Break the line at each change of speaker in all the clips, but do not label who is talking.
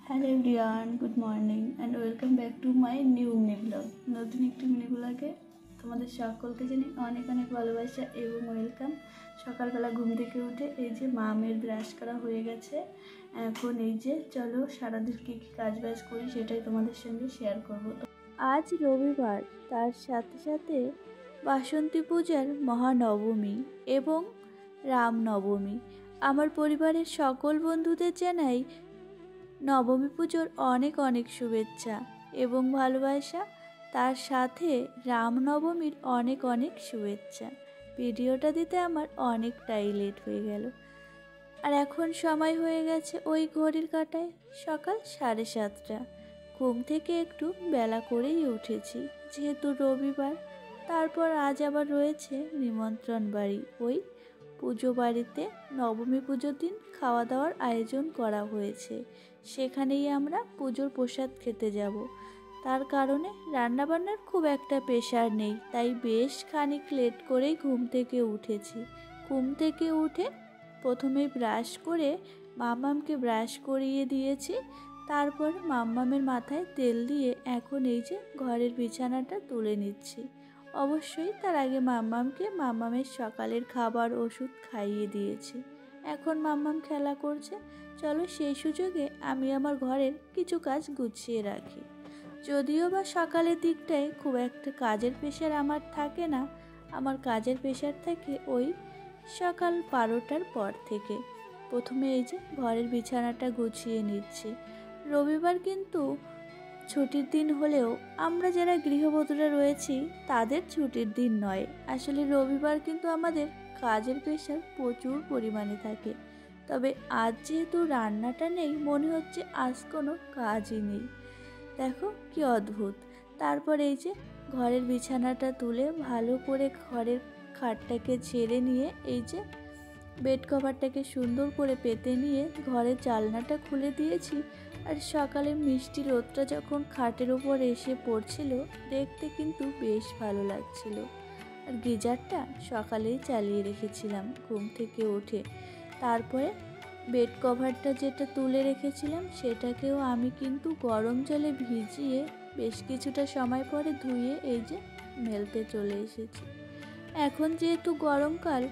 Hello everyone, good morning and welcome back to my new mini blog. নতুন একটি mini ব্লগে তোমাদের সকলকে জানি অনেক অনেক ভালোবাসা এবং ওয়েলকাম। সকালবেলা ঘুম থেকে উঠে এই যে মামের ব্রাশ করা হয়ে গেছে। এখন এই যে চলো সারাদিন কী কী কাজ বাজ করি সেটাই তোমাদের সঙ্গে শেয়ার করবো। আজ রবিবার, তার সাথে সাথে বাসন্তী পূজার মহানবমী এবং রামনবমী। আমার পরিবারের সকল বন্ধুদের জানাই নবমী পুজোর অনেক অনেক শুভেচ্ছা এবং ভালোবাসা, তার সাথে রামনবমীর অনেক অনেক শুভেচ্ছা। ভিডিওটা দিতে আমার অনেকটাই লেট হয়ে গেল, আর এখন সময় হয়ে গেছে ওই ঘড়ির কাঁটায় সকাল 7:30। ঘুম থেকে একটু বেলা করেই উঠেছি যেহেতু রবিবার। তারপর আজ আবার রয়েছে নিমন্ত্রণ বাড়ি, ওই পুজো বাড়িতে নবমী পুজোর দিন খাওয়া দাওয়ার আয়োজন করা হয়েছে। সেখানেই আমরা পুজোর প্রসাদ খেতে যাব। তার কারণে রান্নাবান্নার খুব একটা প্রেশার নেই, তাই বেশ খানিক লেট করেই ঘুম থেকে উঠেছি। ঘুম থেকে উঠে প্রথমেই ব্রাশ করে মাম্মামকে ব্রাশ করিয়ে দিয়েছি। তারপর মাম্মামের মাথায় তেল দিয়ে এখন এই যে ঘরের বিছানাটা তুলে নিচ্ছি। অবশ্যই তার আগে মাম্মামের সকালের খাবার ওষুধ খাইয়ে দিয়েছি। এখন মাম্মাম খেলা করছে। চলো সেই সুযোগে আমি আমার ঘরের কিছু কাজ গুছিয়ে রাখি। যদিও বা সকালের দিকটায় খুব একটা কাজের প্রেশার আমার থাকে না, আমার কাজের প্রেশার থাকে ওই সকাল 12টার পর থেকে। প্রথমে এই যে ঘরের বিছানাটা গুছিয়ে নিচ্ছি। রবিবার কিন্তু ছুটির দিন হলেও আমরা যারা গৃহবধূরা রয়েছি তাদের ছুটির দিন নয়। আসলে রবিবার কিন্তু আমাদের কাজের প্রেশার প্রচুর পরিমাণে থাকে। তবে আজ যেহেতু রান্নাটা নেই, মনে হচ্ছে আজ কোনো কাজই নেই। দেখো কি অদ্ভুত। তারপর এই যে ঘরের বিছানাটা তুলে ভালো করে ঘরের খাটটাকে ছেড়ে নিয়ে এই যে বেড কভারটাকে সুন্দর করে পেতে নিয়ে ঘরের জানলাটা খুলে দিয়েছি। আর সকালে মিষ্টি রোদটা যখন খাটের ওপর এসে পড়ছিল, দেখতে কিন্তু বেশ ভালো লাগছিল। আর গিজারটা সকালেই চালিয়ে রেখেছিলাম ঘুম থেকে উঠে। তারপরে বেড কভারটা যেটা তুলে রেখেছিলাম সেটাকেও আমি কিন্তু গরম জলে ভিজিয়ে বেশ কিছুটা সময় পরে ধুয়ে এই যে মেলতে চলে এসেছি। এখন যেহেতু গরমকাল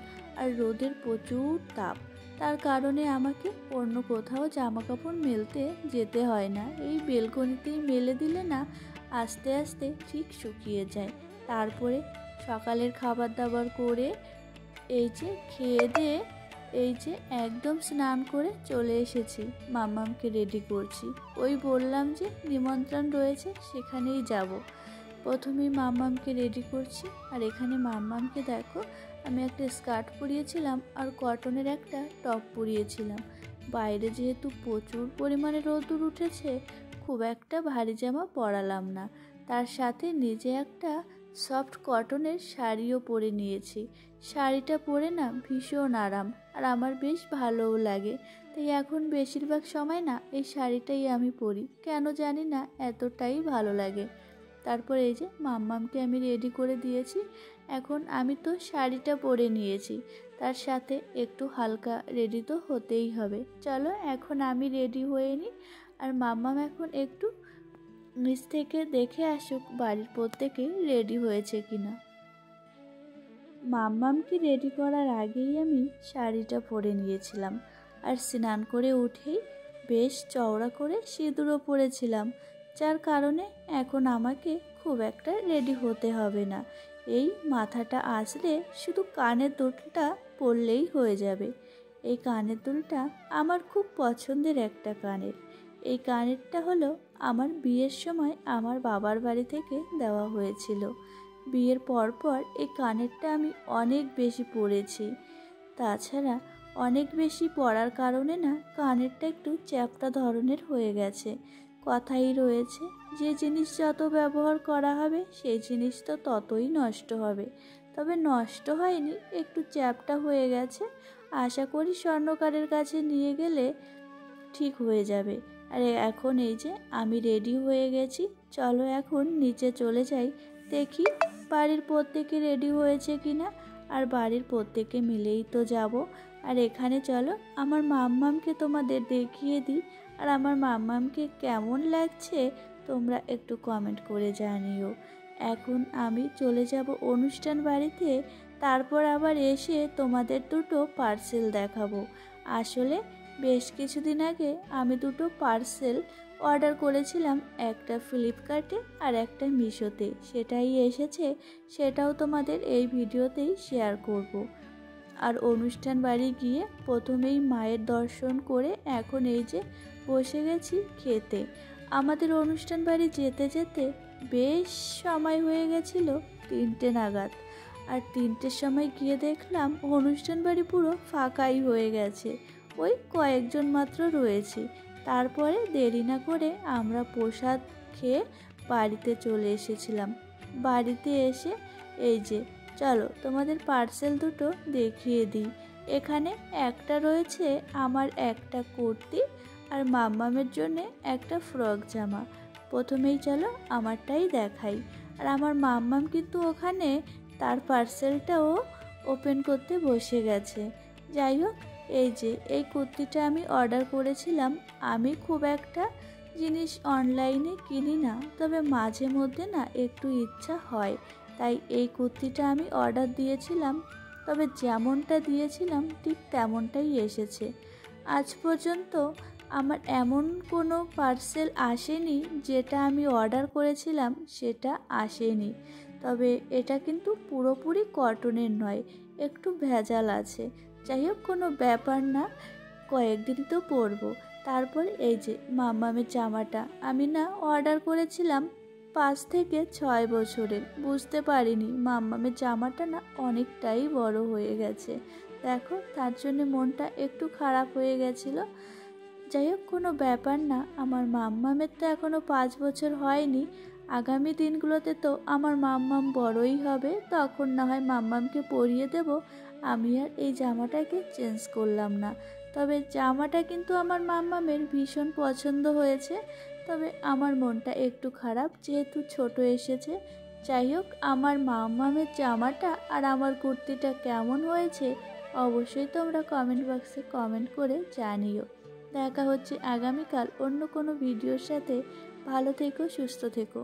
আর রোদের প্রচুর তাপ, তার কারণে আমাকে অন্য কোথাও জামা কাপড় মেলতে যেতে হয় না। এই বেলকনিতেই মেলে দিলে না আস্তে আস্তে ঠিক শুকিয়ে যায়। তারপরে সকালের খাবার দাবার করে এই যে খেয়ে দিয়ে এই যে একদম স্নান করে চলে এসেছি। মাম্মামকে রেডি করছি। ওই বললাম যে নিমন্ত্রণ রয়েছে সেখানেই যাব। প্রথমেই মাম্মামকে রেডি করছি। আর এখানে মাম্মামকে দেখো, আমি একটা স্কার্ট পরিয়েছিলাম আর কটনের একটা টপ পরিয়েছিলাম। বাইরে যেহেতু প্রচুর পরিমাণে রোদ্দুর উঠেছে, খুব একটা ভারী জামা পরালাম না। তার সাথে নিজে একটা সফট কটনের শাড়িও পরে নিয়েছি। শাড়িটা পরে না ভীষণ আরাম, আর আমার বেশ ভালোও লাগে। তাই এখন বেশিরভাগ সময় না এই শাড়িটাই আমি পরি, কেন জানি না এতটাই ভালো লাগে। তারপর এই যে মাম্মামকে আমি রেডি করে দিয়েছি। এখন আমি তো শাড়িটা পরে নিয়েছি, তার সাথে একটু হালকা রেডি তো হতেই হবে। চলো এখন আমি রেডি হয়ে নিই, আর মাম্মাম এখন একটু নিচ থেকে দেখে আসুক বাড়ির প্রত্যেকে রেডি হয়েছে কিনা। মাম্মামকে রেডি করার আগেই আমি শাড়িটা পরে নিয়েছিলাম, আর স্নান করে উঠেই বেশ চওড়া করে সিঁদুরও পরেছিলাম, যার কারণে এখন আমাকে খুব একটা রেডি হতে হবে না। এই মাথাটা আসলে শুধু কানের দুলটা পরলেই হয়ে যাবে। এই কানের দুলটা আমার খুব পছন্দের একটা কানের। এই কানেরটা হলো আমার বিয়ের সময় আমার বাবার বাড়ি থেকে দেওয়া হয়েছিল। বিয়ের পরপর এই কানেরটা আমি অনেক বেশি পরেছি। তাছাড়া অনেক বেশি পরার কারণে না কানেরটা একটু চ্যাপ্টা ধরনের হয়ে গেছে। কথাই রয়েছে, যে জিনিস যত ব্যবহার করা হবে সেই জিনিস তো ততই নষ্ট হবে। তবে নষ্ট হয়নি, একটু চ্যাপ্টা হয়ে গেছে। আশা করি স্বর্ণকারের কাছে নিয়ে গেলে ঠিক হয়ে যাবে। আর এখন এই যে আমি রেডি হয়ে গেছি। চলো এখন নিচে চলে যাই, দেখি বাড়ির প্রত্যেকে রেডি হয়েছে কিনা। আর বাড়ির প্রত্যেকে মিলেই তো যাব। আর এখানে চলো আমার মাম্মামকে তোমাদের দেখিয়ে দিই। আর আমার মাম্মামকে কেমন লাগছে তোমরা একটু কমেন্ট করে জানিও। এখন আমি চলে যাব অনুষ্ঠান বাড়িতে, তারপর আবার এসে তোমাদের দুটো পার্সেল দেখাবো। আসলে বেশ কিছুদিন আগে আমি দুটো পার্সেল অর্ডার করেছিলাম, একটা ফ্লিপকার্টে আর একটা মিশোতে। সেটাই এসেছে, সেটাও তোমাদের এই ভিডিওতেই শেয়ার করব। আর অনুষ্ঠান বাড়ি গিয়ে প্রথমেই মায়ের দর্শন করে এখন এই যে বসে গেছি খেতে। আমাদের অনুষ্ঠান বাড়ি যেতে যেতে বেশ সময় হয়ে গেছিল 3টে নাগাদ। আর 3টের সময় গিয়ে দেখলাম অনুষ্ঠান বাড়ি পুরো ফাঁকাই হয়ে গেছে, ওই কয়েকজন মাত্র রয়েছে। তারপরে দেরি না করে আমরা প্রসাদ খেয়ে বাড়িতে চলে এসেছিলাম। বাড়িতে এসে এই যে চলো তোমাদের পার্সেল দুটো দেখিয়ে দিই। এখানে একটা রয়েছে আমার একটা কুর্তি আর মাম্মামের জন্য একটা ফ্রক জামা। প্রথমেই চলো আমারটাই দেখাই। আর আমার মাম্মাম কিন্তু ওখানে তার পার্সেলটাও ওপেন করতে বসে গেছে। যাই হোক, এই যে এই কুর্তিটা আমি অর্ডার করেছিলাম। আমি খুব একটা জিনিস অনলাইনে কিনি না, তবে মাঝে মধ্যে না একটু ইচ্ছা হয়, তাই এই কুর্তিটা আমি অর্ডার দিয়েছিলাম। তবে যেমনটা দিয়েছিলাম ঠিক তেমনটাই এসেছে। আজ পর্যন্ত আমার এমন কোনো পার্সেল আসেনি যেটা আমি অর্ডার করেছিলাম সেটা আসেনি। তবে এটা কিন্তু পুরোপুরি কটনের নয়, একটু ভেজাল আছে। যাই হোক, কোনো ব্যাপার না, কয়েকদিন তো পরবো। তারপর এই যে মাম্মামের জামাটা আমি না অর্ডার করেছিলাম 5 থেকে 6 বছরের। বুঝতে পারিনি মাম্মামের জামাটা না অনেকটাই বড় হয়ে গেছে। দেখো, তার জন্য মনটা একটু খারাপ হয়ে গেছিলো। যাই হোক, কোনো ব্যাপার না, আমার মাম্মামের তো এখনও 5 বছর হয়নি। আগামী দিনগুলোতে তো আমার মাম্মাম বড়ই হবে, তখন না হয় মাম্মামকে পরিয়ে দেব। আমি আর এই জামাটাকে চেঞ্জ করলাম না। তবে জামাটা কিন্তু আমার মাম্মামের ভীষণ পছন্দ হয়েছে। তবে আমার মনটা একটু খারাপ, যেহেতু ছোট এসেছে। যাই হোক, আমার মাম্মামের জামাটা আর আমার কুর্তিটা কেমন হয়েছে অবশ্যই তোমরা কমেন্ট বক্সে কমেন্ট করে জানিও। দেখা হচ্ছে আগামীকাল অন্য কোনো ভিডিওর সাথে। ভালো থেকো, সুস্থ থেকো।